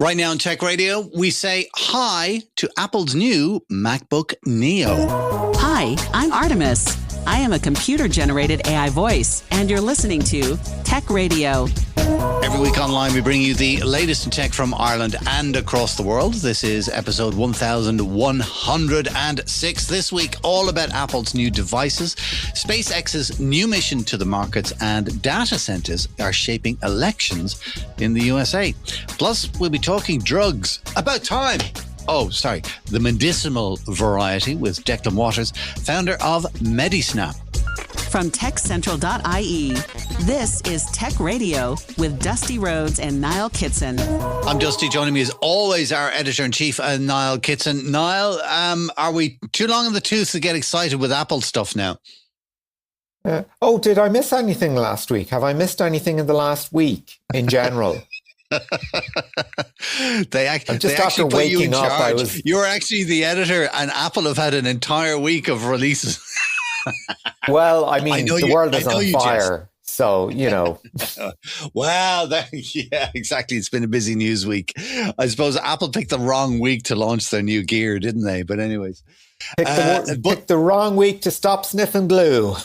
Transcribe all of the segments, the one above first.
Right now on Tech Radio, we say hi to Apple's new MacBook Neo. Hi, I'm Artemis. I am a computer-generated AI voice, and you're listening to Tech Radio. Every week online, we bring you the latest in tech from Ireland and across the world. This is episode 1106. This week, all about Apple's new devices, SpaceX's new mission to the markets, and data centers are shaping elections in the USA. Plus, we'll be talking drugs. About time. The medicinal variety with Declan Watters, founder of medisnap. From techcentral.ie, this is Tech Radio with Dusty Rhodes and Niall Kitson. I'm Dusty. Joining me as always, our editor-in-chief, Niall Kitson. Niall, are we too long in the tooth to get excited with Apple stuff now? Did I miss anything last week? Have I missed anything in the last week in general? After waking up, you're actually the editor, and Apple have had an entire week of releases. Well, I mean, the world is on fire, so, you know. Wow, yeah, exactly. It's been a busy news week. I suppose Apple picked the wrong week to launch their new gear, didn't they? But anyways. Picked the wrong week to stop sniffing glue.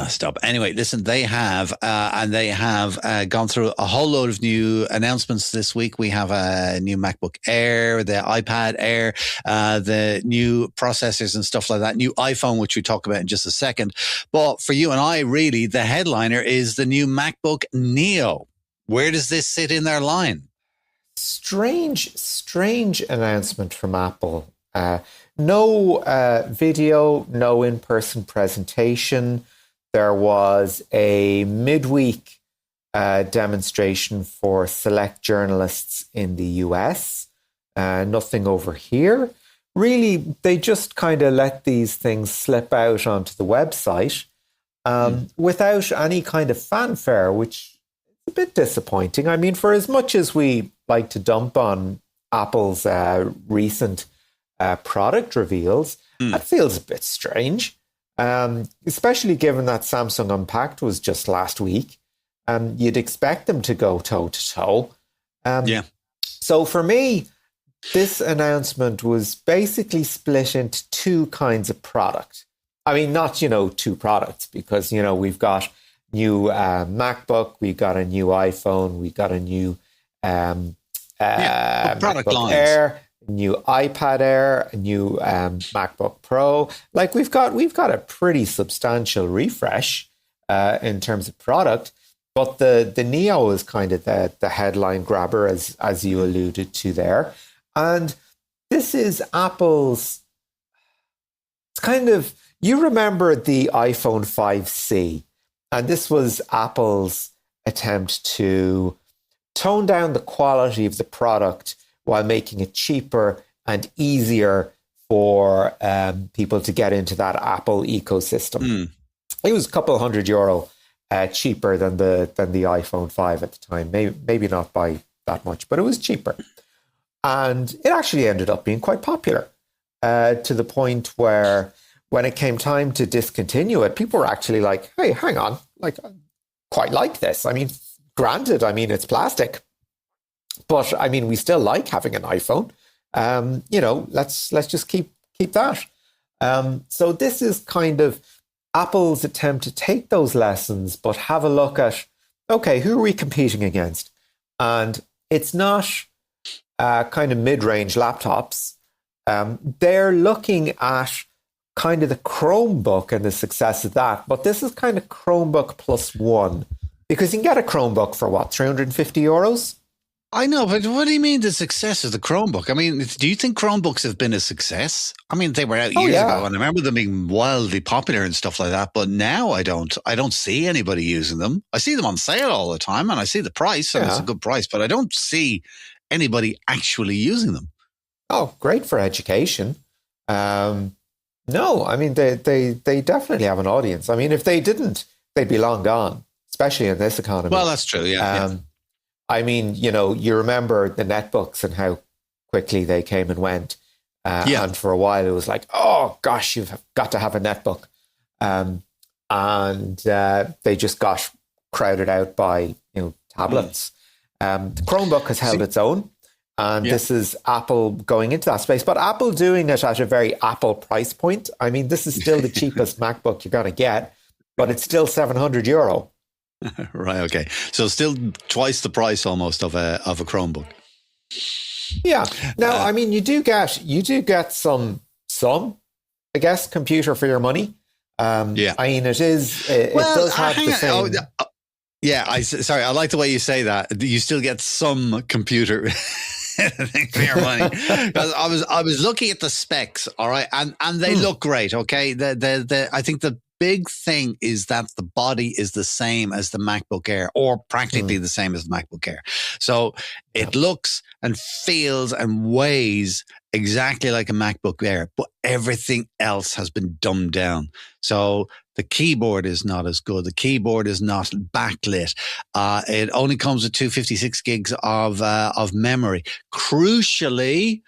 Stop. Anyway, listen, they have gone through a whole load of new announcements this week. We have a new MacBook Air, the iPad Air, the new processors and stuff like that, new iPhone, which we talk about in just a second. But for you and I, really, the headliner is the new MacBook Neo. Where does this sit in their line? Strange announcement from Apple. No video, no in-person presentation. There was a midweek demonstration for select journalists in the US. Nothing over here. Really, they just kind of let these things slip out onto the website without any kind of fanfare, which is a bit disappointing. I mean, for as much as we like to dump on Apple's recent product reveals, that feels a bit strange. Especially given that Samsung Unpacked was just last week. You'd expect them to go toe-to-toe. So for me, this announcement was basically split into two kinds of product. I mean, not, two products, because, we've got new MacBook, we've got a new iPhone, we've got a new product MacBook lines. Air, new iPad Air, a new MacBook Pro. Like we've got a pretty substantial refresh in terms of product, but the Neo is kind of the headline grabber, as you alluded to there. And this is Apple's. It's kind of, you remember the iPhone 5C, and this was Apple's attempt to tone down the quality of the product while making it cheaper and easier for people to get into that Apple ecosystem. It was a couple €100 cheaper than the iPhone 5 at the time. Maybe not by that much, but it was cheaper. And it actually ended up being quite popular to the point where when it came time to discontinue it, people were actually like, hey, hang on, I quite like this. I mean, granted, it's plastic. But I mean, we still like having an iPhone. Let's just keep that. So this is kind of Apple's attempt to take those lessons, but have a look at, okay, who are we competing against? And it's not kind of mid-range laptops. They're looking at kind of the Chromebook and the success of that. But this is kind of Chromebook plus one, because you can get a Chromebook for what, €350? I know, but what do you mean the success of the Chromebook? I mean, do you think Chromebooks have been a success? I mean, they were out years ago, and I remember them being wildly popular and stuff like that. But now I don't see anybody using them. I see them on sale all the time, and I see the price, and it's a good price, but I don't see anybody actually using them. Oh, great for education. No, I mean, they definitely have an audience. I mean, if they didn't, they'd be long gone, especially in this economy. Well, that's true, yeah. I mean, you remember the netbooks and how quickly they came and went. And for a while it was like, oh gosh, you've got to have a netbook. And they just got crowded out by tablets. The Chromebook has held its own. And this is Apple going into that space, but Apple doing it at a very Apple price point. I mean, this is still the cheapest MacBook you're going to get, but it's still €700. Right. Okay. So still twice the price almost of a Chromebook. Yeah. Now, I mean, you do get some, I guess, computer for your money. I mean, it does have the same. Sorry, I like the way you say that. You still get some computer for your money. Because I was looking at the specs, all right, and they look great. Okay, I think the big thing is that the body is the same as the MacBook Air, or practically the same as the MacBook Air. So it looks and feels and weighs exactly like a MacBook Air, but everything else has been dumbed down. So the keyboard is not as good. The keyboard is not backlit. It only comes with 256 gigs of memory. Crucially,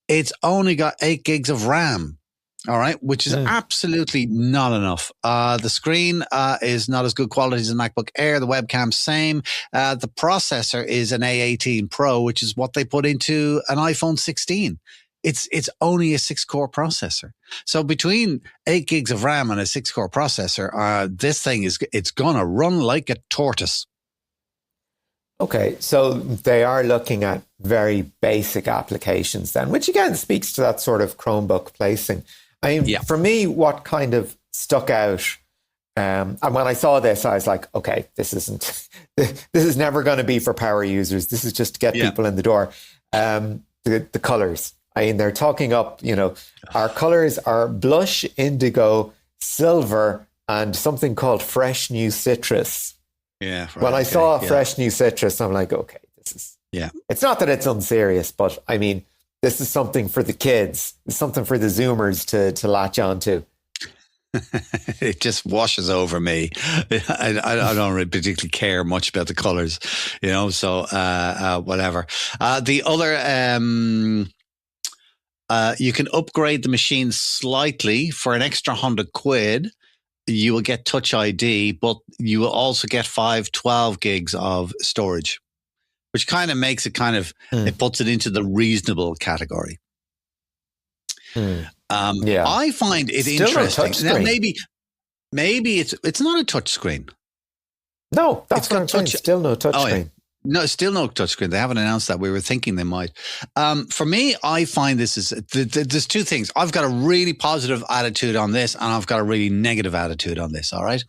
it's only got 8 gigs of RAM. All right, which is absolutely not enough. The screen is not as good quality as the MacBook Air. The webcam, same. The processor is an A18 Pro, which is what they put into an iPhone 16. It's only a 6-core processor. So between 8 gigs of RAM and a 6-core processor, this thing it's gonna run like a tortoise. Okay, so they are looking at very basic applications then, which again speaks to that sort of Chromebook placing. I mean, for me, what kind of stuck out, and when I saw this, I was like, okay, this is never going to be for power users. This is just to get people in the door. The colors. I mean, they're talking up, our colors are blush, indigo, silver, and something called fresh new citrus. Yeah. Right, when I saw fresh new citrus, I'm like, okay, this is, it's not that it's unserious, but I mean, this is something for the kids. It's something for the Zoomers to latch on to. It just washes over me. I don't really particularly care much about the colors, so whatever. The other, you can upgrade the machine slightly for an extra £100. You will get Touch ID, but you will also get 512 gigs of storage, which kind of makes it it puts it into the reasonable category. I find it still interesting. Now, maybe it's not a touch screen. No, that's what I'm saying. Still no touch screen. No, still no touchscreen. They haven't announced that. We were thinking they might. For me, I find there's two things. I've got a really positive attitude on this, and I've got a really negative attitude on this. All right.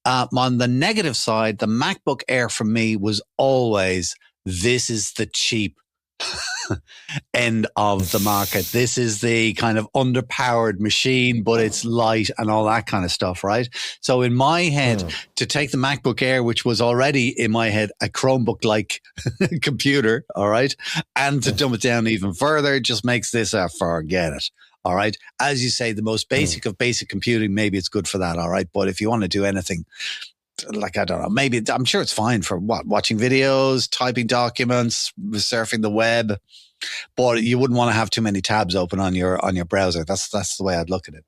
On the negative side, the MacBook Air for me was always, this is the cheap end of the market. This is the kind of underpowered machine, but it's light and all that kind of stuff, right? So in my head, to take the MacBook Air, which was already in my head a Chromebook-like computer, all right, and to dumb it down even further, just makes this a forget it. All right. As you say, the most basic of basic computing, maybe it's good for that. All right. But if you want to do anything, like, I don't know, maybe I'm sure it's fine for watching videos, typing documents, surfing the web, but you wouldn't want to have too many tabs open on your browser. That's the way I'd look at it.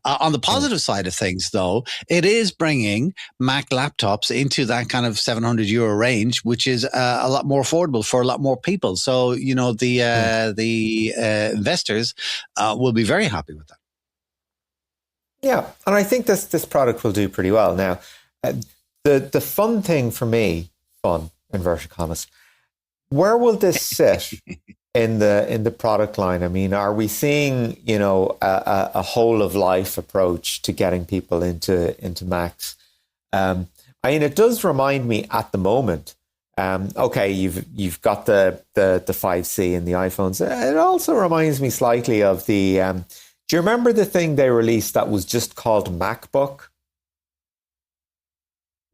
On the positive side of things, though, it is bringing Mac laptops into that kind of €700 range, which is a lot more affordable for a lot more people. So, the investors will be very happy with that. Yeah, and I think this product will do pretty well. Now, the fun thing for me, fun inverted commas, where will this sit in the product line? I mean, are we seeing a whole of life approach to getting people into Macs? I mean, it does remind me at the moment. Okay, you've got the 5C in the iPhones. It also reminds me slightly of the. Do you remember the thing they released that was just called MacBook?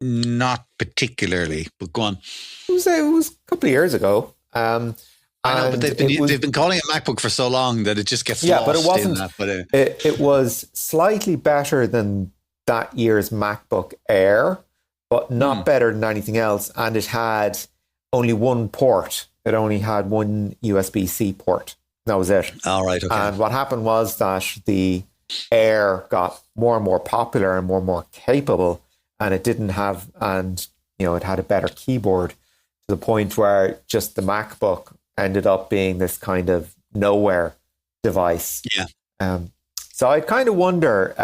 Not particularly, but go on. It was a couple of years ago. I know, but they've been calling it MacBook for so long that it just gets lost. But it wasn't. In that, it was slightly better than that year's MacBook Air, but not better than anything else. And it had only one port. It only had one USB-C port. That was it. All right. Okay. And what happened was that the Air got more and more popular and more capable. And it didn't have, it had a better keyboard to the point where just the MacBook ended up being this kind of nowhere device. Yeah. So I kind of wonder,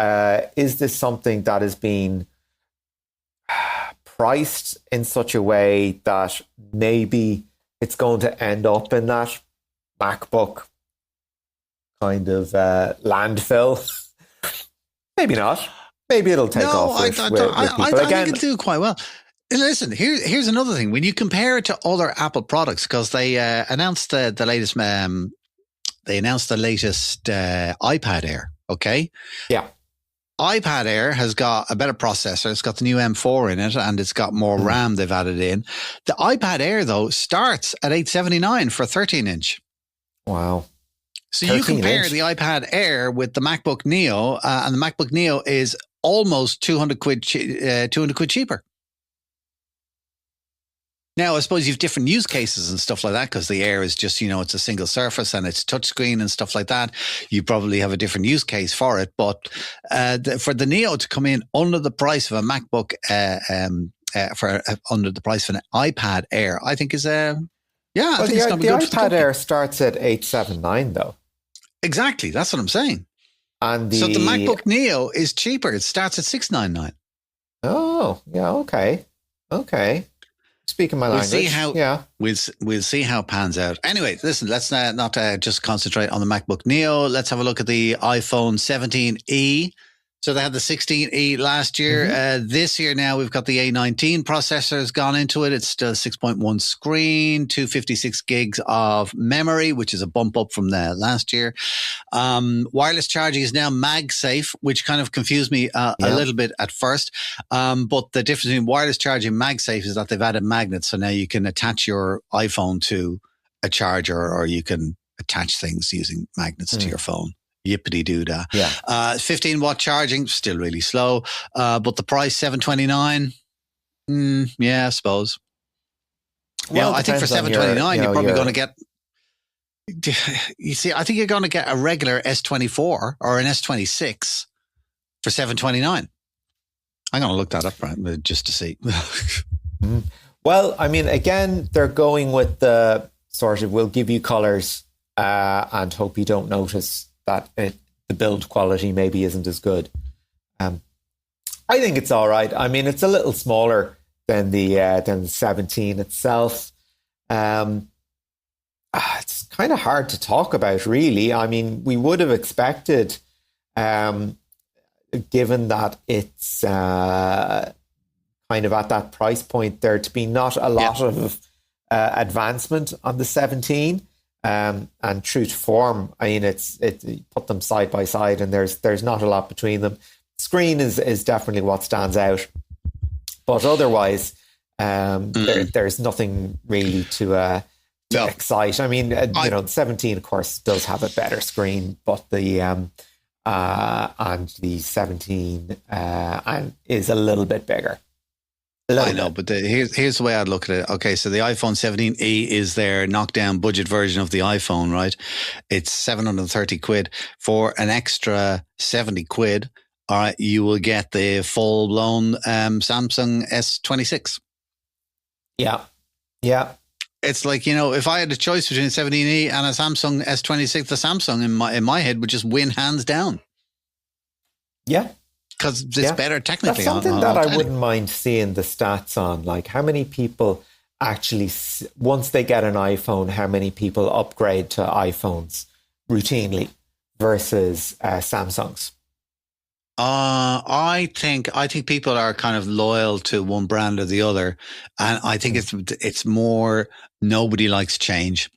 is this something that is being priced in such a way that maybe it's going to end up in that MacBook kind of landfill? Maybe not. Maybe it'll take off with people. I think it'll do quite well. Listen, here's another thing. When you compare it to other Apple products, because they announced the latest iPad Air. Okay. Yeah. iPad Air has got a better processor. It's got the new M4 in it, and it's got more RAM they've added in. The iPad Air, though, starts at $879 for a 13-inch. Wow. So you compare the iPad Air with the MacBook Neo, and the MacBook Neo is almost 200 quid cheaper. Now, I suppose you have different use cases and stuff like that, because the Air is just, it's a single surface and it's touchscreen and stuff like that. You probably have a different use case for it. But for the Neo to come in under the price of a MacBook, under the price of an iPad Air, I think is, I think it's going to be good. The iPad Air starts at $879, though. Exactly. That's what I'm saying. And so the MacBook Neo is cheaper. It starts at $699. Oh, yeah. Okay. Speaking my language. We'll see how it pans out. Anyway, listen, let's not just concentrate on the MacBook Neo. Let's have a look at the iPhone 17e. So they had the 16e last year. This year now we've got the A19 processor has gone into it. It's still 6.1 screen, 256 gigs of memory, which is a bump up from the last year. Wireless charging is now MagSafe, which kind of confused me a little bit at first. But the difference between wireless charging and MagSafe is that they've added magnets. So now you can attach your iPhone to a charger, or you can attach things using magnets to your phone. Yippity doo dah. Yeah. 15-watt charging, still really slow. But the price, $729. Yeah, I suppose. Well, I think for $729, you're probably going to get. You see, I think you're going to get a regular S24 or an S26 for $729. I'm going to look that up, right, just to see. Well, I mean, again, they're going with the sort of, we'll give you colors and hope you don't notice that the build quality maybe isn't as good. I think it's all right. I mean, it's a little smaller than the 17 itself. It's kind of hard to talk about, really. I mean, we would have expected, given that it's kind of at that price point, there to be not a lot of advancement on the 17. And true to form, I mean, it's put them side by side, and there's not a lot between them. Screen is definitely what stands out, but otherwise, there's nothing really to excite. I mean, the 17, of course, does have a better screen, but the and the 17 is a little bit bigger. I know, but here's the way I'd look at it. Okay, so the iPhone 17e is their knockdown budget version of the iPhone, right? It's 730 quid. For an extra 70 quid, all right, you will get the full-blown Samsung S26. Yeah. It's like, if I had a choice between a 17e and a Samsung S26, the Samsung in my head would just win hands down. Yeah. Because it's better technically. That's something that I wouldn't mind seeing the stats on. Like, how many people actually, once they get an iPhone, how many people upgrade to iPhones routinely versus Samsungs? I think people are kind of loyal to one brand or the other, and I think it's more nobody likes change.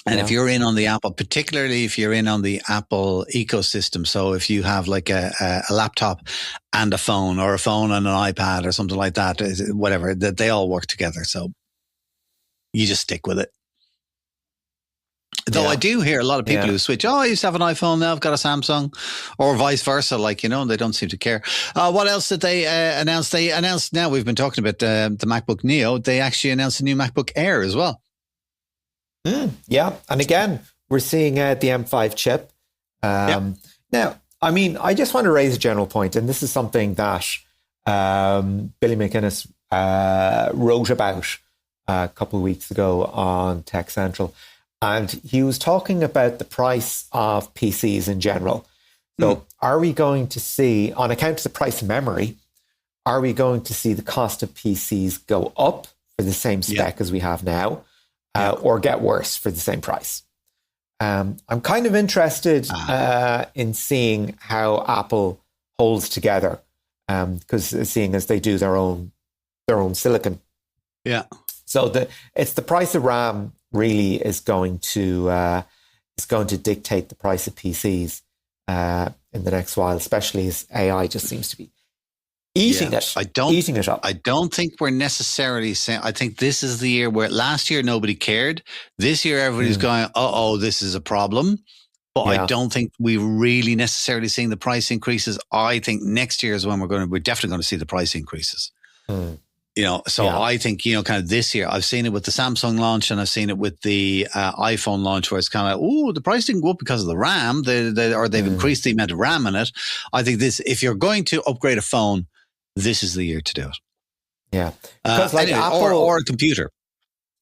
And if you're in on the Apple, particularly if you're in on the Apple ecosystem, so if you have like a laptop and a phone, or a phone and an iPad or something like that, whatever, that they all work together. So you just stick with it. Though I do hear a lot of people who switch. Oh, I used to have an iPhone, now I've got a Samsung, or vice versa. Like, they don't seem to care. What else did they announce? They announced, now we've been talking about the MacBook Neo. They actually announced a new MacBook Air as well. Yeah. And again, we're seeing the M5 chip. Now, I mean, I just want to raise a general point, and this is something that Billy McInnes wrote about a couple of weeks ago on Tech Central, and he was talking about the price of PCs in general. So are we going to see, on account of the price of memory, are we going to see the cost of PCs go up for the same spec as we have now, or get worse for the same price? I'm kind of interested in seeing how Apple holds together, because seeing as they do their own silicon. Yeah. So it's the price of RAM really is going to dictate the price of PCs in the next while, especially as AI just seems to be eating it up. I don't think we're necessarily saying. I think this is the year where last year nobody cared. This year everybody's going, this is a problem. But I don't think we're really necessarily seeing the price increases. I think next year is when we're definitely going to see the price increases. I think, kind of this year, I've seen it with the Samsung launch and I've seen it with the iPhone launch, where it's kind of like, the price didn't go up because of the RAM, or they've increased the amount of RAM in it. I think if you're going to upgrade a phone, this is the year to do it. Yeah. Because Apple, or a computer.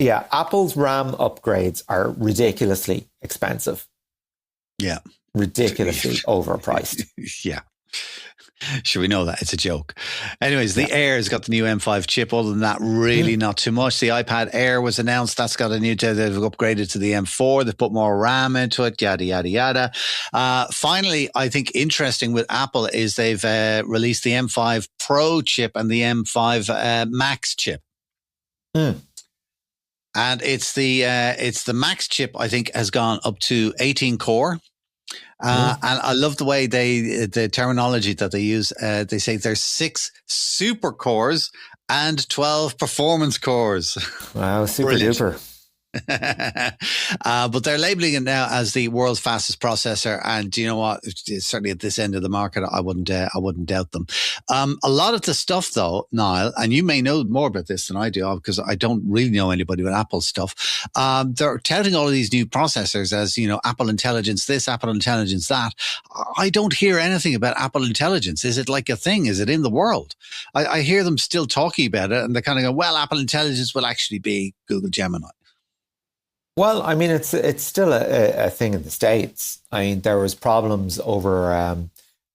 Yeah. Apple's RAM upgrades are ridiculously expensive. Yeah. Ridiculously overpriced. Yeah. Sure, we know that. It's a joke. Anyways, the Air's got the new M5 chip. Other than that, really not too much. The iPad Air was announced. That's got a new, they've upgraded to the M4. They've put more RAM into it, yada, yada, yada. Finally, I think interesting with Apple is they've released the M5 Pro chip and the M5 Max chip. And it's the Max chip, I think, has gone up to 18 core. And I love the way the terminology that they use. They say there's 6 super cores and 12 performance cores. Wow, super duper. But they're labeling it now as the world's fastest processor, and you know what? Certainly at this end of the market, I wouldn't doubt them. A lot of the stuff, though, Niall, and you may know more about this than I do, because I don't really know anybody with Apple stuff. They're touting all of these new processors as Apple Intelligence this, Apple Intelligence that. I don't hear anything about Apple Intelligence. Is it like a thing? Is it in the world? I hear them still talking about it, and they kind of go, "Well, Apple Intelligence will actually be Google Gemini." Well, I mean, it's still a thing in the States. I mean, there was problems over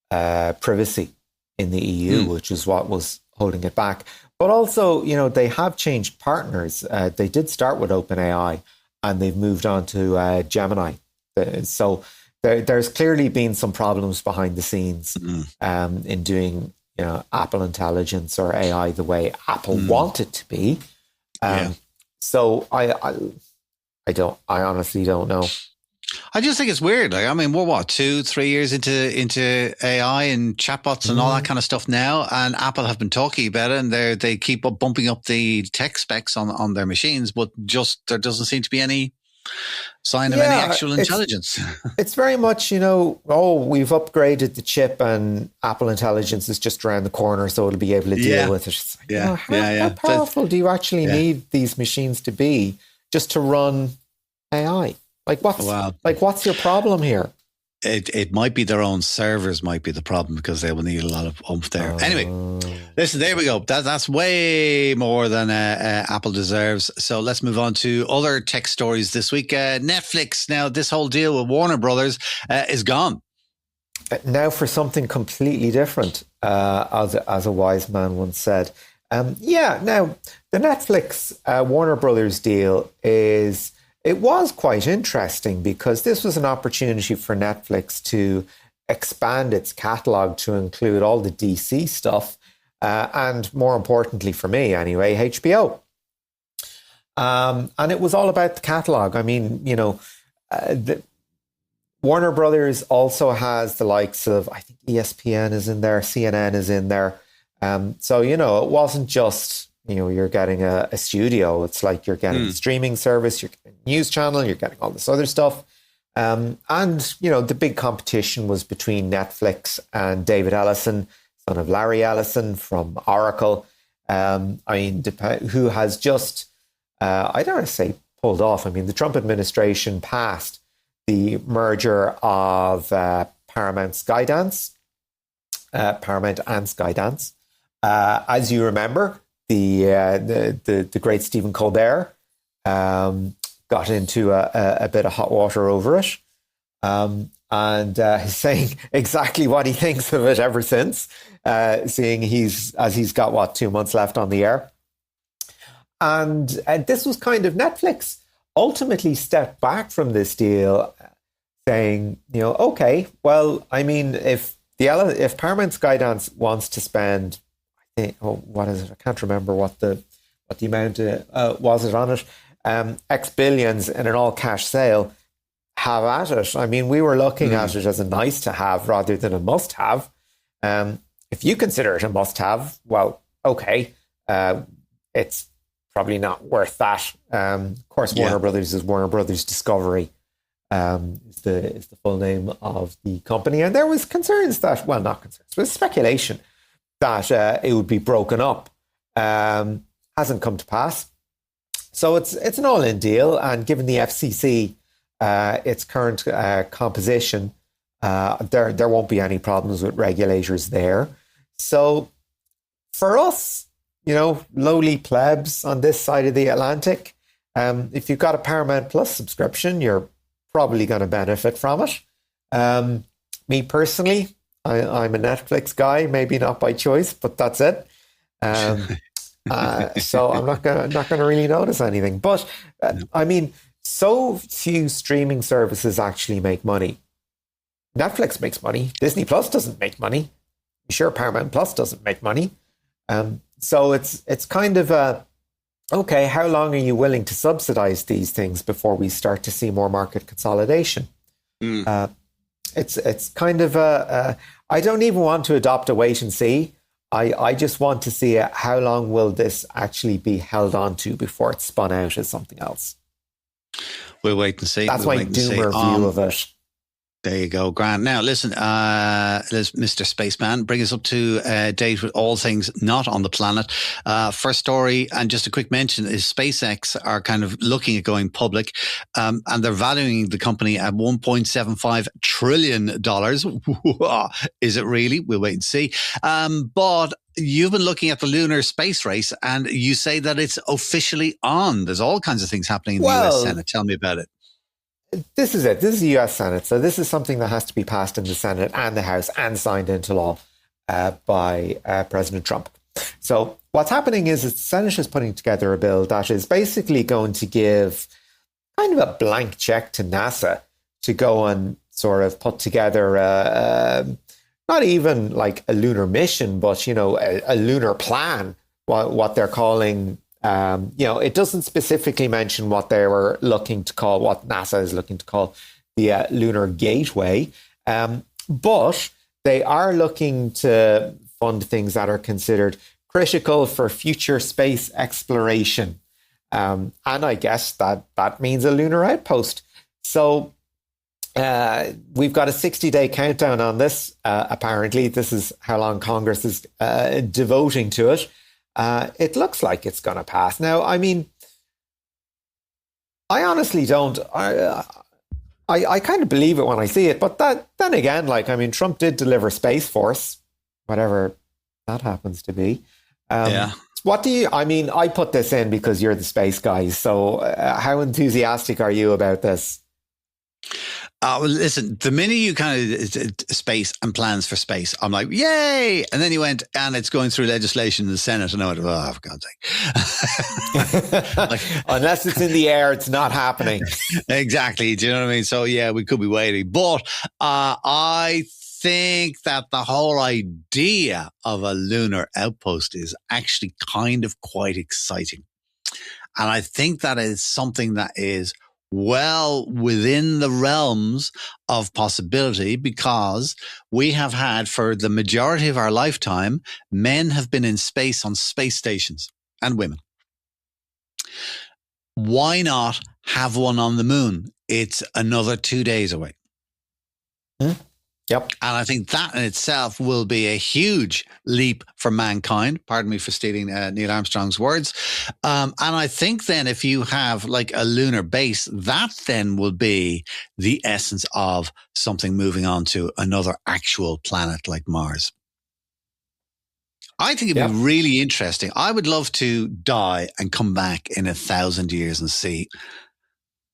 privacy in the EU, which is what was holding it back. But also, they have changed partners. They did start with OpenAI, and they've moved on to Gemini. So there's clearly been some problems behind the scenes in doing, Apple Intelligence or AI the way Apple want it to be. So I honestly don't know. I just think it's weird. Like, I mean, we're 2-3 years into AI and chatbots and all that kind of stuff now, and Apple have been talking about it, and they keep bumping up the tech specs on their machines, but just there doesn't seem to be any sign of any actual intelligence. It's very much, we've upgraded the chip and Apple Intelligence is just around the corner, so it'll be able to deal with it. How powerful do you actually need these machines to be just to run AI? What's your problem here? It might be their own servers might be the problem, because they will need a lot of oomph there. Anyway, listen, there we go. That's way more than Apple deserves. So let's move on to other tech stories this week. Netflix. Now, this whole deal with Warner Brothers is gone. Now for something completely different, as a wise man once said. Now the Netflix Warner Brothers deal was quite interesting, because this was an opportunity for Netflix to expand its catalog to include all the DC stuff, and more importantly for me anyway, HBO. And it was all about the catalog. I mean, Warner Brothers also has the likes of, I think ESPN is in there, CNN is in there. So, it wasn't just, you're getting a studio. It's like you're getting a streaming service, you're getting a news channel, you're getting all this other stuff. And, the big competition was between Netflix and David Ellison, son of Larry Ellison from Oracle. Who has just, I don't want to say pulled off. I mean, the Trump administration passed the merger of Paramount and Skydance. As you remember, the great Stephen Colbert got into a bit of hot water over it. And he's saying exactly what he thinks of it ever since, seeing he's got 2 months left on the air. And this was kind of Netflix ultimately stepped back from this deal, saying, okay, well, I mean, if Paramount Skydance wants to spend, I think, what is it? I can't remember what the amount was it on it, X billions in an all cash sale, have at it. I mean, we were looking at it as a nice to have rather than a must have. If you consider it a must have, well, okay, it's probably not worth that. Of course, Warner Brothers is Warner Brothers Discovery, is the full name of the company. And there was concerns that, well, not concerns, but speculation that it would be broken up. Hasn't come to pass. So it's an all-in deal. And given the FCC, its current composition, there won't be any problems with regulators there. So for us, lowly plebs on this side of the Atlantic, if you've got a Paramount Plus subscription, you're probably going to benefit from it. Me personally, I'm a Netflix guy, maybe not by choice, but that's it. So I'm not gonna really notice anything. But I mean, so few streaming services actually make money. Netflix makes money. Disney Plus doesn't make money. Sure, Paramount Plus doesn't make money. So it's kind of okay, how long are you willing to subsidize these things before we start to see more market consolidation? It's kind of I don't even want to adopt a wait and see. I just want to see how long will this actually be held on to before it's spun out as something else. We'll wait and see. That's my doomer view of it. There you go, Grant. Now, listen, Mr. Spaceman, bring us up to date with all things not on the planet. First story, and just a quick mention, is SpaceX are kind of looking at going public, and they're valuing the company at $1.75 trillion. Is it really? We'll wait and see. But you've been looking at the lunar space race, and you say that it's officially on. There's all kinds of things happening in the US Senate. Tell me about it. This is it. This is the US Senate. So this is something that has to be passed in the Senate and the House and signed into law by President Trump. So what's happening is the Senate is putting together a bill that is basically going to give kind of a blank check to NASA to go and sort of put together not even like a lunar mission, but, a lunar plan, what they're calling. It doesn't specifically mention what they were looking to call, what NASA is looking to call the Lunar Gateway. But they are looking to fund things that are considered critical for future space exploration. And I guess that means a lunar outpost. So we've got a 60-day countdown on this. Apparently, this is how long Congress is devoting to it. It looks like it's going to pass. Now, I mean, I honestly don't. I kind of believe it when I see it, but then again, Trump did deliver Space Force, whatever that happens to be. What do you? I mean, I put this in because you're the space guy. So, how enthusiastic are you about this? Well, listen, the minute you kind of space and plans for space, I'm like, yay! And then you went, and it's going through legislation in the Senate, and I went, oh, for God's sake. Unless it's in the air, it's not happening. Exactly. Do you know what I mean? So, yeah, we could be waiting. But I think that the whole idea of a lunar outpost is actually kind of quite exciting. And I think that is something that is well within the realms of possibility, because we have had, for the majority of our lifetime, men have been in space on space stations, and women. Why not have one on the moon? It's another 2 days away. Yep. And I think that in itself will be a huge leap for mankind. Pardon me for stealing Neil Armstrong's words. And I think then if you have like a lunar base, that then will be the essence of something moving on to another actual planet like Mars. I think it'd be really interesting. I would love to die and come back in 1,000 years and see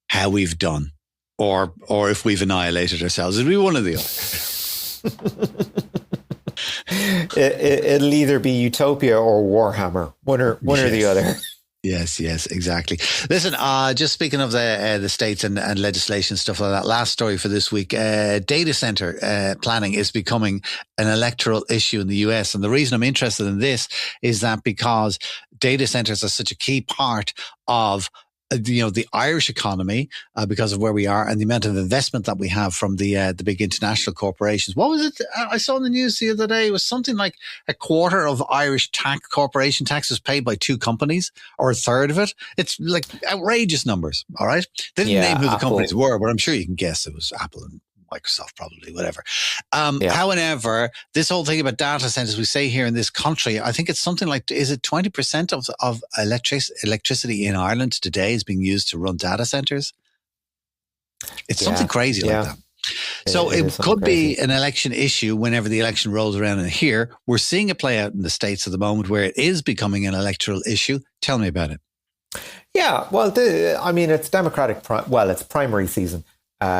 how we've done, or if we've annihilated ourselves. It'd be one of the other. It'll either be Utopia or Warhammer, one or the other. Yes, exactly. Listen, just speaking of the states and legislation, stuff like that, last story for this week, data center planning is becoming an electoral issue in the US. And the reason I'm interested in this is that because data centers are such a key part of the Irish economy because of where we are and the amount of investment that we have from the big international corporations. What was it? I saw in the news the other day. It was something like a quarter of Irish corporation tax was paid by 2 companies, or a third of it. It's like outrageous numbers. All right. They didn't name who the companies were, but I'm sure you can guess it was Apple and Microsoft, probably, whatever. However, this whole thing about data centers, we say here in this country, I think it's something like, is it 20% of electricity in Ireland today is being used to run data centers? It's something crazy like that. So it could be an election issue whenever the election rolls around. And here we're seeing it play out in the States at the moment where it is becoming an electoral issue. Tell me about it. Yeah, well, it's Democratic, it's primary season.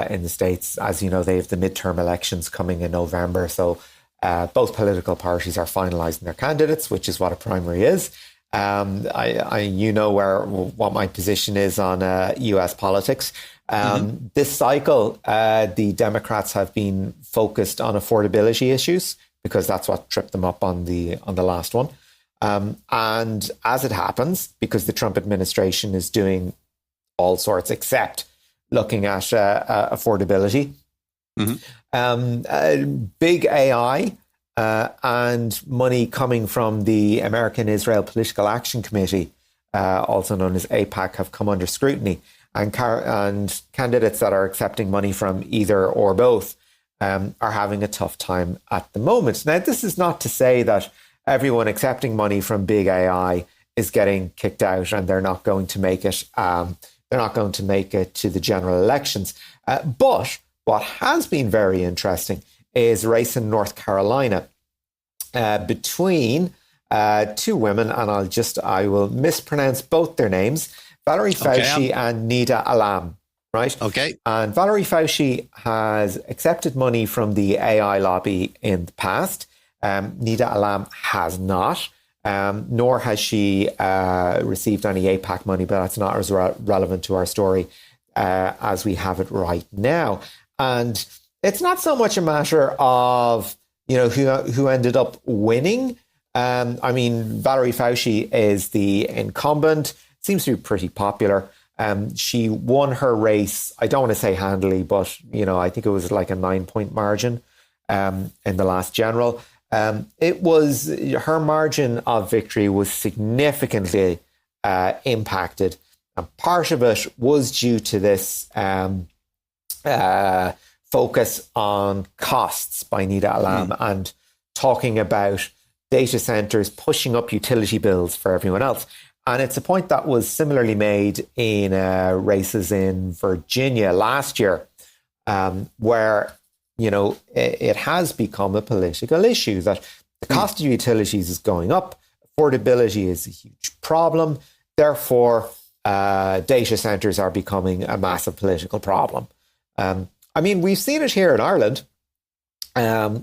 In the States, as you know, they have the midterm elections coming in November. So both political parties are finalizing their candidates, which is what a primary is. What my position is on US politics. This cycle, the Democrats have been focused on affordability issues because that's what tripped them up on the last one. And as it happens, because the Trump administration is doing all sorts except looking at affordability, big AI and money coming from the American Israel Political Action Committee, also known as AIPAC, have come under scrutiny. And candidates that are accepting money from either or both are having a tough time at the moment. Now, this is not to say that everyone accepting money from big AI is getting kicked out and they're not going to make it. They're not going to make it to the general elections. But what has been very interesting is a race in North Carolina between 2 women, and I will mispronounce both their names, Valerie Fauci and Nida Alam, right? Okay. And Valerie Fauci has accepted money from the AI lobby in the past. Nida Alam has not. Nor has she received any AIPAC money, but that's not as relevant to our story as we have it right now. And it's not so much a matter of, who ended up winning. Valerie Fauci is the incumbent, seems to be pretty popular. She won her race, I don't want to say handily, but, I think it was like a 9-point margin in the last general. It was her margin of victory was significantly impacted, and part of it was due to this focus on costs by Nida Alam and talking about data centers pushing up utility bills for everyone else. And it's a point that was similarly made in races in Virginia last year, where it has become a political issue that the cost of utilities is going up. Affordability is a huge problem. Therefore, data centers are becoming a massive political problem. We've seen it here in Ireland,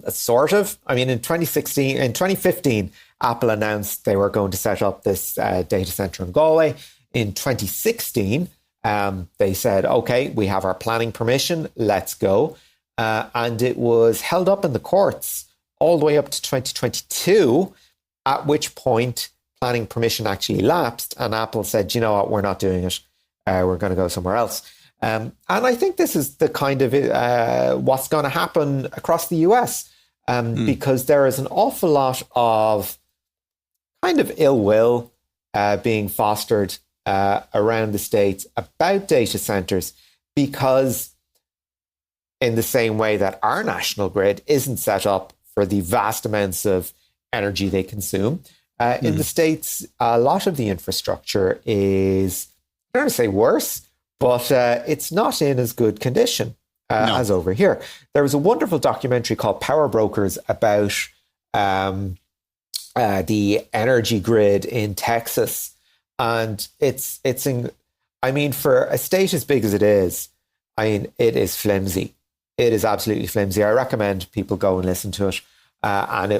sort of. In 2015, Apple announced they were going to set up this data center in Galway. In 2016, they said, okay, we have our planning permission, let's go. And it was held up in the courts all the way up to 2022, at which point planning permission actually lapsed. And Apple said, you know what, we're not doing it. We're going to go somewhere else. And I think this is the kind of what's going to happen across the US, because there is an awful lot of kind of ill will being fostered around the States about data centers, because in the same way that our national grid isn't set up for the vast amounts of energy they consume, in the States, a lot of the infrastructure is, I don't want to say worse, but it's not in as good condition as over here. There was a wonderful documentary called Power Brokers about the energy grid in Texas. And for a state as big as it is, it is flimsy. It is absolutely flimsy. I recommend people go and listen to it. And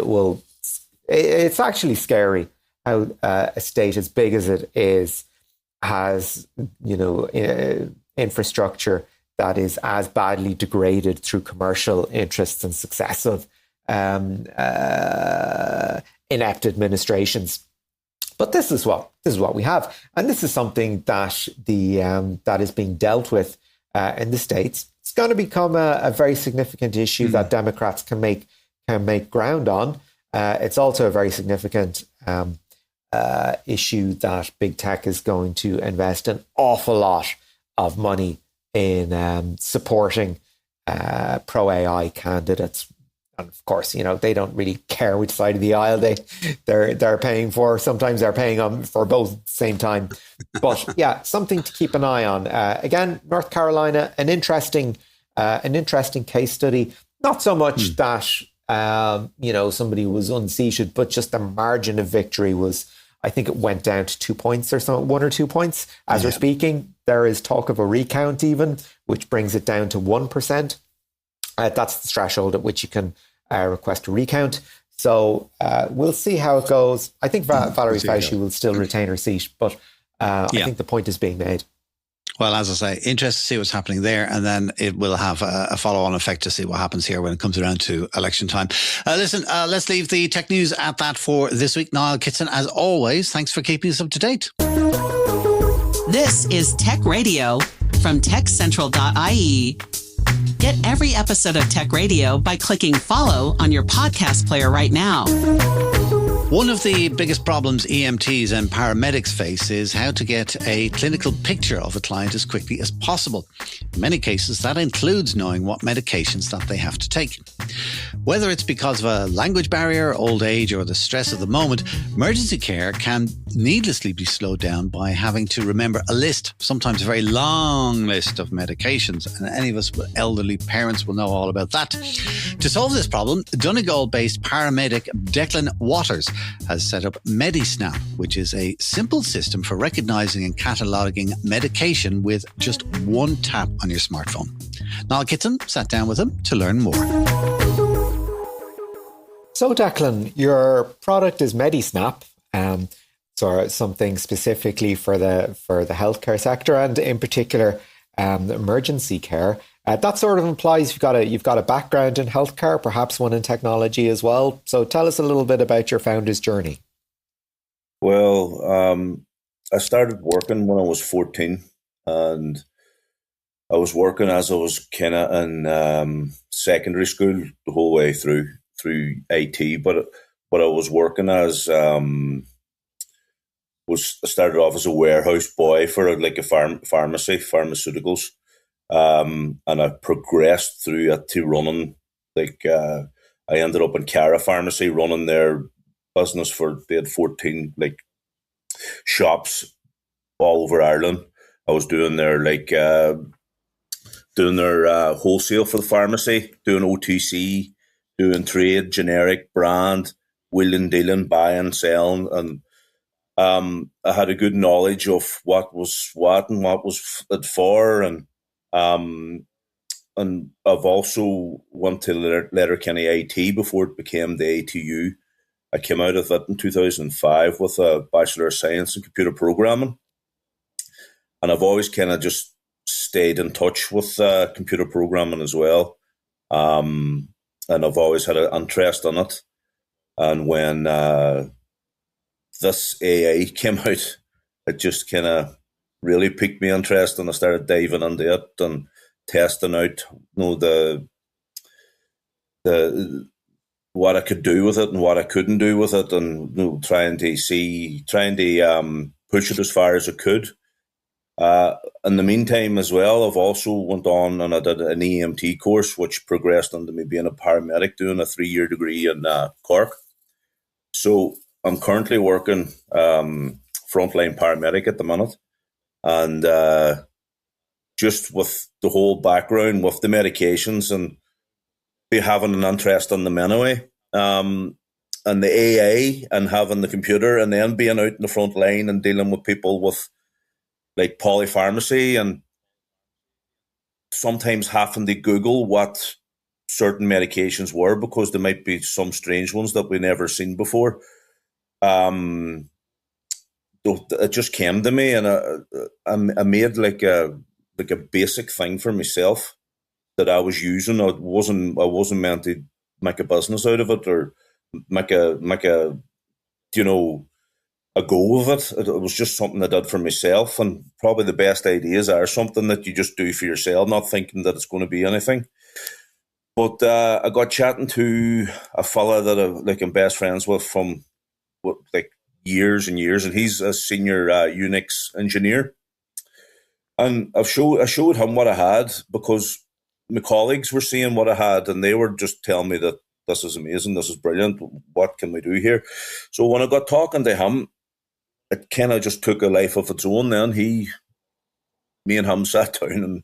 it's actually scary how a state as big as it is has, infrastructure that is as badly degraded through commercial interests and successive inept administrations. But this is what we have, and this is something that that is being dealt with in the States. It's going to become a very significant issue that Democrats can make ground on. It's also a very significant issue that big tech is going to invest an awful lot of money in supporting pro AI candidates. And of course, they don't really care which side of the aisle they're paying for. Sometimes they're paying for both at the same time. But yeah, something to keep an eye on. Again, North Carolina, an interesting case study. Not so much that somebody was unseated, but just the margin of victory was, I think it went down to 2 points or something, 1 or 2 points. As we're speaking, there is talk of a recount even, which brings it down to 1%. That's the threshold at which you can request a recount. So we'll see how it goes. I think Valerie Fauci will still retain her seat, but I think the point is being made. Well, as I say, interested to see what's happening there, and then it will have a follow-on effect to see what happens here when it comes around to election time. Let's leave the tech news at that for this week. Niall Kitson, as always, thanks for keeping us up to date. This is Tech Radio from techcentral.ie. Get every episode of Tech Radio by clicking follow on your podcast player right now. One of the biggest problems EMTs and paramedics face is how to get a clinical picture of a client as quickly as possible. In many cases, that includes knowing what medications that they have to take. Whether it's because of a language barrier, old age, or the stress of the moment, emergency care can needlessly be slowed down by having to remember a list, sometimes a very long list of medications. And any of us with elderly parents will know all about that. To solve this problem, Donegal-based paramedic Declan Watters has set up medisnap, which is a simple system for recognizing and cataloging medication with just one tap on your smartphone. Niall Kitson sat down with him to learn more. So Declan, your product is medisnap, so something specifically for the healthcare sector, and in particular emergency care. That sort of implies you've got a background in healthcare, perhaps one in technology as well. So tell us a little bit about your founder's journey. Well, I started working when I was 14, and I was working as I was kind of in secondary school the whole way through IT, but I was working as I started off as a warehouse boy for a pharmacy, pharmaceuticals. And I progressed through it to running, I ended up in Cara Pharmacy running their business they had 14 shops all over Ireland. I was doing their wholesale for the pharmacy, doing OTC, doing trade, generic, brand, wheeling, dealing, buying, selling, and I had a good knowledge of what was what and what was it for, and I've also went to Letterkenny IT before it became the ATU. I came out of it in 2005 with a Bachelor of Science in Computer Programming, and I've always kind of just stayed in touch with computer programming as well, and I've always had an interest in it. And when this AI came out, it just kind of really piqued my interest, and I started diving into it and testing out, the what I could do with it and what I couldn't do with it, and trying to push it as far as I could. In the meantime, as well, I've also went on and I did an EMT course, which progressed into me being a paramedic, doing a 3-year degree in Cork. So I'm currently working frontline paramedic at the minute. And just with the whole background with the medications and be having an interest in them anyway, the AI and having the computer, and then being out in the front line and dealing with people with like polypharmacy, and sometimes having to Google what certain medications were, because there might be some strange ones that we never seen before. It just came to me, and I made like a basic thing for myself that I was using. I wasn't meant to make a business out of it, or make a a go of it. It was just something I did for myself, and probably the best ideas are something that you just do for yourself, not thinking that it's going to be anything. But I got chatting to a fella that I'm best friends with from like years and years, and he's a senior Unix engineer. And I showed him what I had, because my colleagues were seeing what I had, and they were just telling me that this is amazing, this is brilliant, what can we do here? So when I got talking to him, it kind of just took a life of its own. Then me and him sat down, and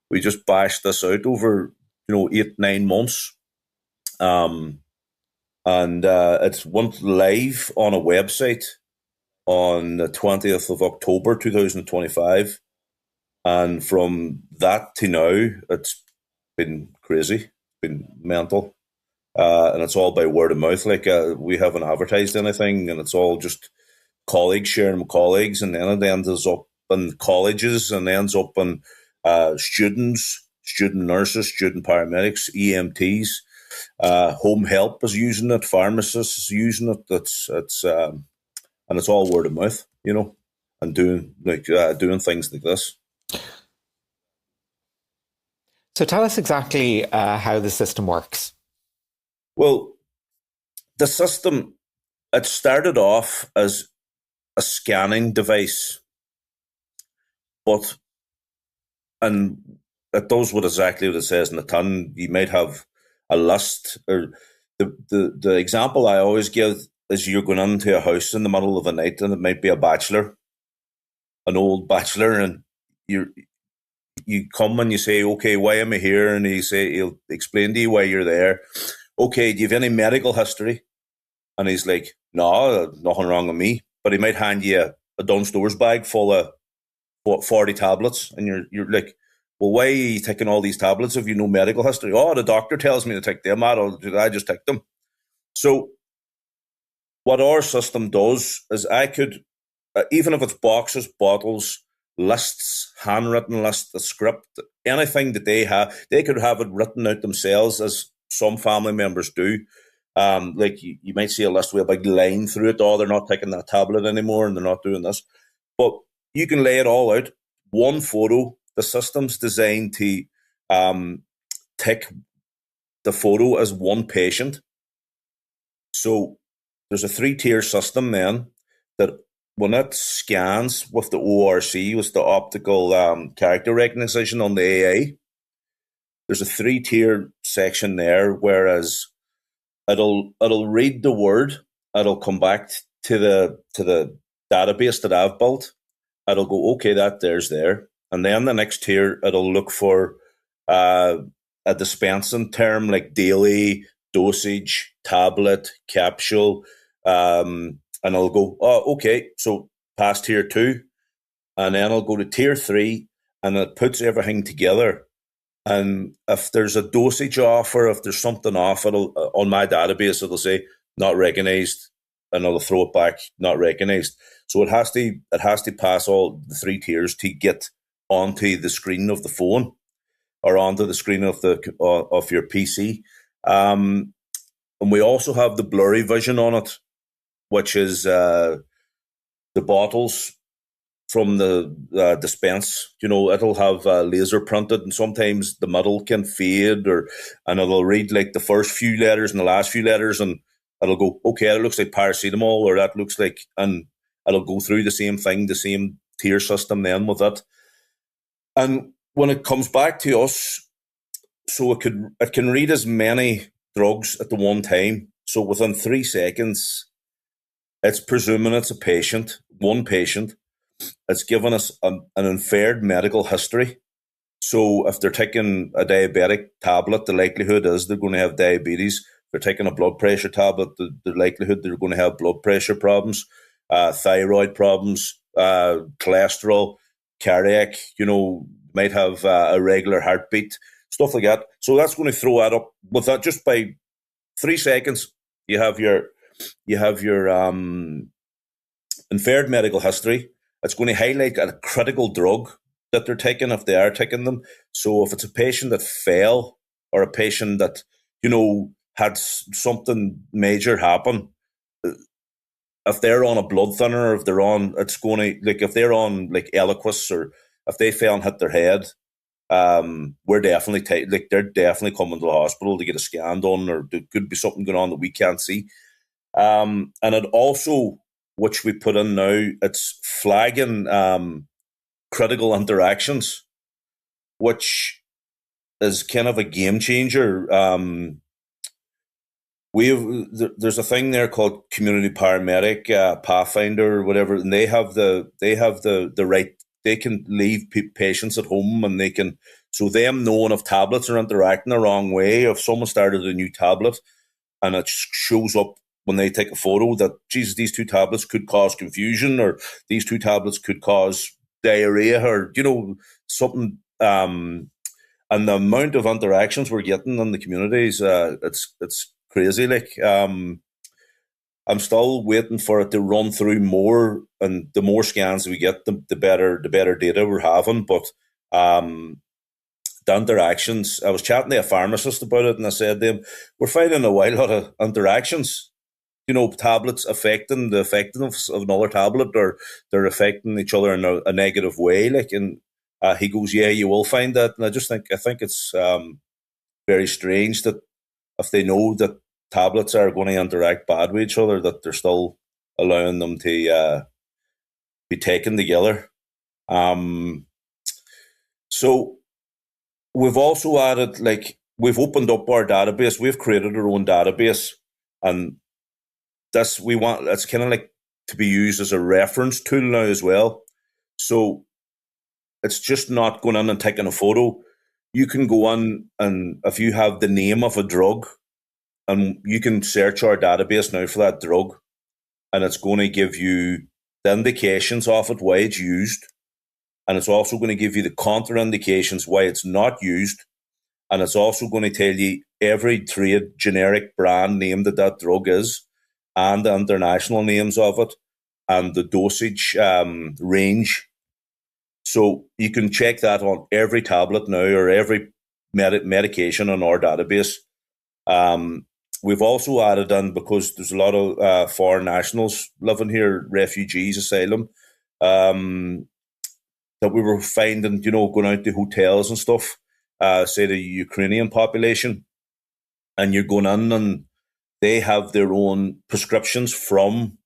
we just bashed this out over 8-9 months. And it went live on a website on the 20th of October 2025. And from that to now, it's been crazy. It's been mental. And it's all by word of mouth. Like we haven't advertised anything, and it's all just colleagues sharing with colleagues, and then it ends up in colleges and ends up in students, student nurses, student paramedics, EMTs, home help is using it, pharmacists is using it. And it's all word of mouth, and doing things like this. So tell us exactly how the system works. Well, the system, it started off as a scanning device, and it does exactly what it says in the tin. You might have a list, or the example I always give is you're going into a house in the middle of the night, and it might be an old bachelor, and you come and you say, okay, why am I here? And he'll explain to you why you're there. Okay, do you have any medical history? And he's like, no, nothing wrong with me. But he might hand you a downstairs bag full of 40 tablets, and you're like, well, why are you taking all these tablets if you know medical history? Oh, the doctor tells me to take them. I just take them. So what our system does is I could, even if it's boxes, bottles, lists, handwritten lists, a script, anything that they have, they could have it written out themselves, as some family members do. Like you might see a list with a big line through it. Oh, they're not taking that tablet anymore, and they're not doing this. But you can lay it all out. One photo. The system's designed to take the photo as one patient. So there's a 3-tier system then, that when it scans with the ORC, with the optical character recognition on the AA, there's a 3-tier section there, whereas it'll read the word, it'll come back to the database that I've built, it'll go, okay, there's there. And then the next tier, it'll look for a dispensing term like daily, dosage, tablet, capsule, and it'll go, oh, okay, so past tier 2, and then I'll go to tier 3, and it puts everything together. And if there's a dosage off, or if there's something off, it'll on my database, it'll say not recognized, and it'll throw it back, not recognized. So it has to pass all the 3 tiers to get onto the screen of the phone, or onto the screen of your PC. And we also have the blurry vision on it, which is the bottles from the dispense. It'll have laser printed, and sometimes the middle can fade, and it'll read like the first few letters and the last few letters, and it'll go, okay, it looks like paracetamol, or that looks like, and it'll go through the same thing, the same tier system then with it. And when it comes back to us, so it can read as many drugs at the one time. So within 3 seconds, it's presuming it's one patient. It's given us an inferred medical history. So if they're taking a diabetic tablet, the likelihood is they're going to have diabetes they're taking a blood pressure tablet, the likelihood they're going to have blood pressure problems, thyroid problems, cholesterol, cardiac, might have a irregular heartbeat, stuff like that. So that's going to throw that up with that just by 3 seconds. You have your inferred medical history. It's going to highlight a critical drug that they're taking if they are taking them. So if it's a patient that fell or a patient that, had something major happen, if they're on a blood thinner, if they're on, it's going to, like, if they're on like Eliquis, or if they fell and hit their head, we're definitely they're definitely coming to the hospital to get a scan done, or there could be something going on that we can't see. And it also, which we put in now, it's flagging critical interactions, which is kind of a game changer. There's a thing there called community paramedic, Pathfinder, or whatever, and they have the right. They can leave patients at home, and they can, so them knowing if tablets are interacting the wrong way, if someone started a new tablet and it shows up when they take a photo that, Jesus, these 2 tablets could cause confusion, or these 2 tablets could cause diarrhea, or something. And the amount of interactions we're getting in the communities, it's crazy. Like, I'm still waiting for it to run through more, and the more scans we get, the better data we're having. But the interactions, I was chatting to a pharmacist about it, and I said to him, we're finding a while lot of interactions. Tablets affecting the effectiveness of another tablet, or they're affecting each other in a negative way. Like, and he goes, yeah, you will find that. And I think it's very strange that if they know that tablets are going to interact bad with each other, that they're still allowing them to be taken together. So we've also added, like, we've opened up our database. We've created our own database, and it's kind of like to be used as a reference tool now as well. So it's just not going in and taking a photo. You can go on, and if you have the name of a drug, and you can search our database now for that drug, and it's going to give you the indications of it, why it's used, and it's also going to give you the contraindications, why it's not used, and it's also going to tell you every trade generic brand name that drug is, and the international names of it, and the dosage range. So you can check that on every tablet now, or every medication on our database. We've also added in, because there's a lot of foreign nationals living here, refugees, asylum, that we were finding, going out to hotels and stuff, say the Ukrainian population, and you're going in and they have their own prescriptions from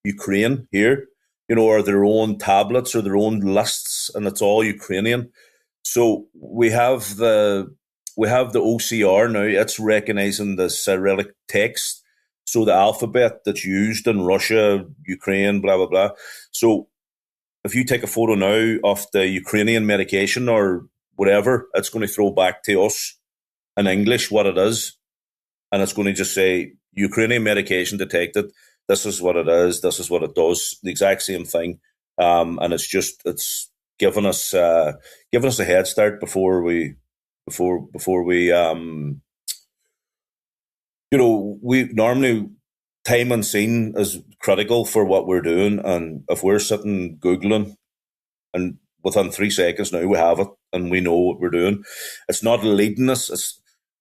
Ukraine here, or their own tablets or their own lists, and it's all Ukrainian. So we have the OCR now. It's recognizing the Cyrillic text, so the alphabet that's used in Russia, Ukraine, blah blah blah. So if you take a photo now of the Ukrainian medication or whatever, it's going to throw back to us in English what it is, and it's going to just say Ukrainian medication detected. This is what it is. This is what it does. The exact same thing, and it's given us a head start before we we normally, time on scene is critical for what we're doing, and if we're sitting Googling, and within 3 seconds now we have it and we know what we're doing, it's not leading us.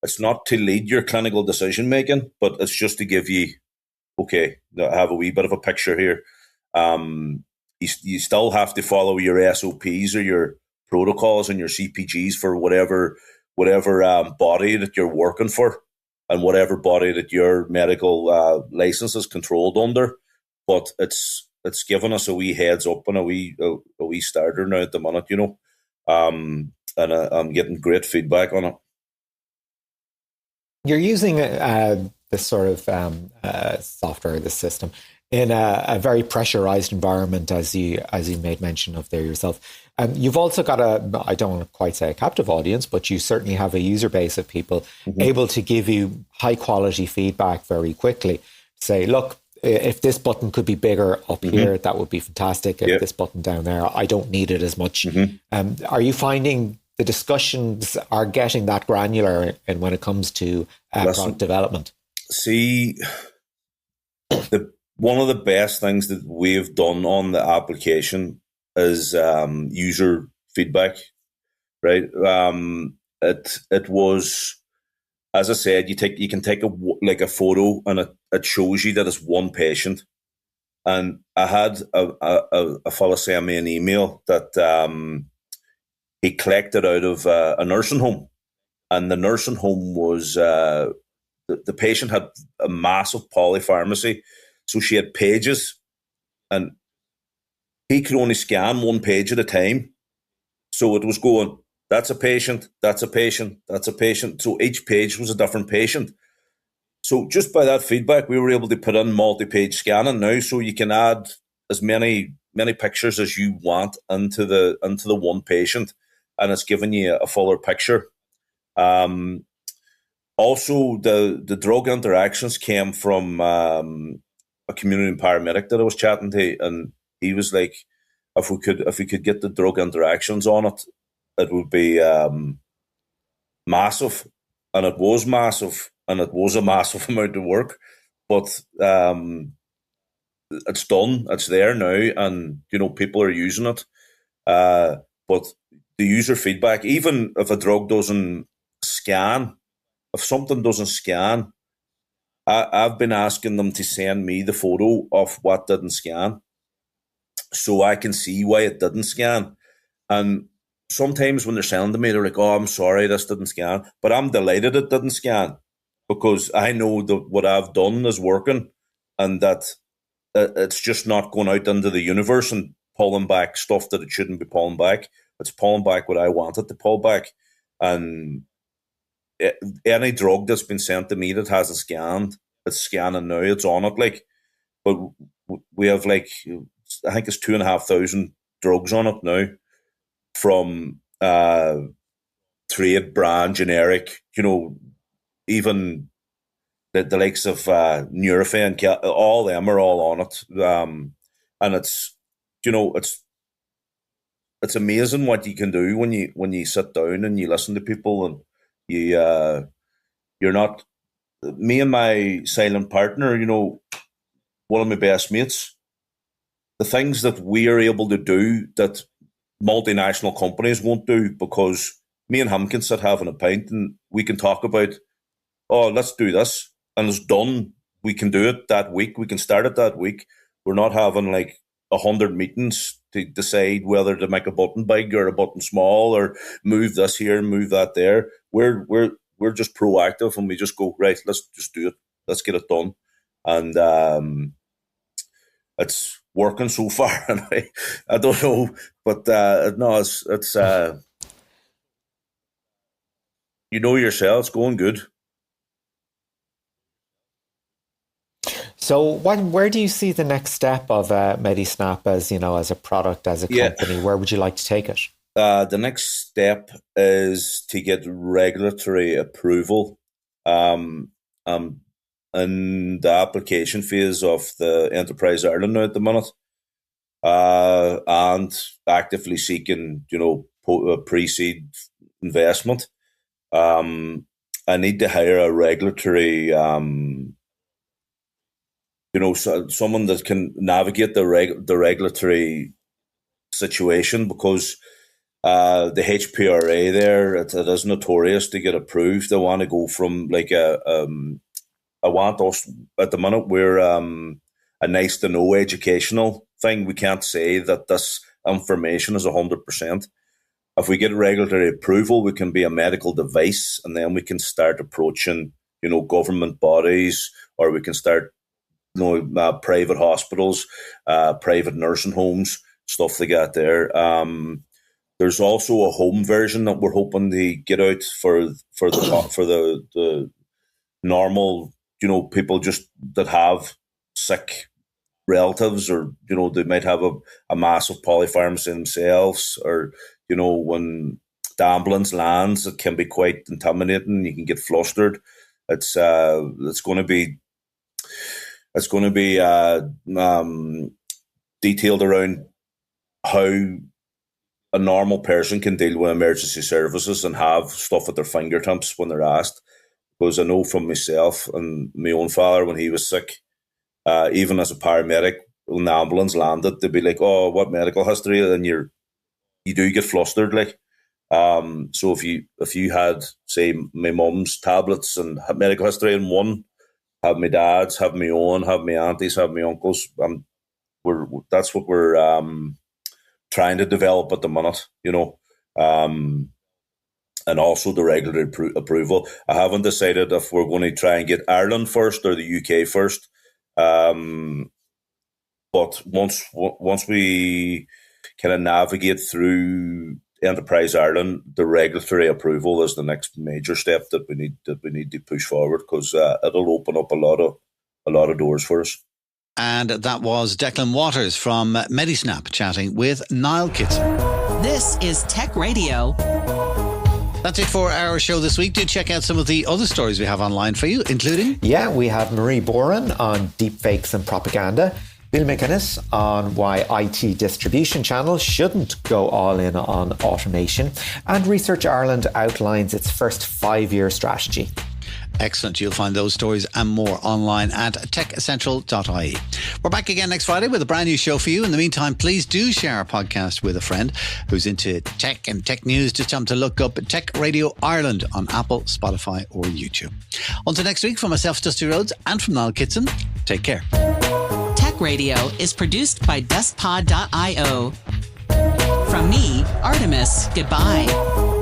It's not to lead your clinical decision making, but it's just to give you, okay, I have a wee bit of a picture here. You still have to follow your SOPs or your protocols and your CPGs for whatever body that you're working for, and whatever body that your medical license is controlled under. But it's given us a wee heads up and a wee starter now at the minute, and I'm getting great feedback on it. You're using this sort of software, this system, in a very pressurized environment, as you made mention of there yourself. You've also got I don't want to quite say a captive audience, but you certainly have a user base of people able to give you high quality feedback very quickly. Say, look, if this button could be bigger up here, that would be fantastic. If this button down there, I don't need it as much. Are you finding the discussions are getting that granular and when it comes to product development? See, one of the best things that we've done on the application is user feedback, right? It was, as I said, you can take a photo and it shows you that it's one patient. And I had a fellow send me an email that he collected out of a nursing home, and the nursing home was the patient had a massive polypharmacy, so she had pages, and he could only scan one page at a time. So it was going, that's a patient, that's a patient, that's a patient. So each page was a different patient. So just by that feedback, we were able to put in multi-page scanning now, so you can add as many pictures as you want into the one patient, and it's giving you a fuller picture. Also, the drug interactions came from a community paramedic that I was chatting to, and he was like, if we could get the drug interactions on it, it would be massive, and it was massive, and it was a massive amount of work, but it's done, it's there now, and people are using it. But the user feedback, even if a drug doesn't scan, if something doesn't scan, I've been asking them to send me the photo of what didn't scan, so I can see why it didn't scan. And sometimes when they're sending to me, they're like, "Oh, I'm sorry, this didn't scan," but I'm delighted it didn't scan, because I know that what I've done is working, and that it's just not going out into the universe and pulling back stuff that it shouldn't be pulling back. It's pulling back what I wanted to pull back. And any drug that's been sent to me that hasn't scanned, it's scanning now, it's on it. But we have I think it's 2,500 drugs on it now, from trade, brand, generic, even the likes of Nurofen, all them are all on it. And it's amazing what you can do when you sit down and you listen to people, and you're not, me and my silent partner, one of my best mates, the things that we are able to do that multinational companies won't do, because me and him can sit having a pint and we can talk about, oh, let's do this, and it's done. We can do it that week. We can start it that week. We're not having 100 meetings to decide whether to make a button big or a button small, or move this here and move that there. We're just proactive, and we just go, right, let's just do it. Let's get it done. And it's working so far. And I don't know, but no, it's yourself, it's going good. So where do you see the next step of Medisnap as a product, as a company? Where would you like to take it? The next step is to get regulatory approval. In the application phase of the Enterprise Ireland now at the minute, and actively seeking, pre-seed investment. I need to hire a regulatory, someone that can navigate the regulatory situation, because the HPRA there, it is notorious to get approved. They want to go from I want us, at the minute, we're a nice to know educational thing. We can't say that this information is 100%. If we get regulatory approval, we can be a medical device, and then we can start approaching, government bodies, or we can start, private hospitals, private nursing homes, stuff like that there. There's also a home version that we're hoping to get out for the normal, people just that have sick relatives, or, you know, they might have a massive polypharmacy themselves, or, you know, when the ambulance lands, it can be quite intimidating. You can get flustered. It's going to be detailed around how a normal person can deal with emergency services and have stuff at their fingertips when they're asked. Because I know from myself and my own father, when he was sick, even as a paramedic, when the ambulance landed, they'd be like, "Oh, what medical history?" And you do get flustered, like. So if you had, say, my mum's tablets and had medical history in one, have my dad's, have my own, have my aunties, have my uncles, that's what we're trying to develop at the minute, you know. And also the regulatory approval. I haven't decided if we're going to try and get Ireland first or the UK first. But once we kind of navigate through Enterprise Ireland, the regulatory approval is the next major step that we need to push forward, because it'll open up a lot of doors for us. And that was Declan Watters from Medisnap chatting with Niall Kitson. This is Tech Radio. That's it for our show this week. Do check out some of the other stories we have online for you, including... Yeah, we have Marie Boran on deepfakes and propaganda, Bill McInnes on why IT distribution channels shouldn't go all in on automation, and Research Ireland outlines its first 5-year strategy. Excellent. You'll find those stories and more online at techcentral.ie. We're back again next Friday with a brand new show for you. In the meantime, please do share our podcast with a friend who's into tech and tech news. Just tell them to look up Tech Radio Ireland on Apple, Spotify or YouTube. Until next week, from myself, Dusty Rhodes, and from Niall Kitson, take care. Tech Radio is produced by dustpod.io. From me, Artemis, goodbye.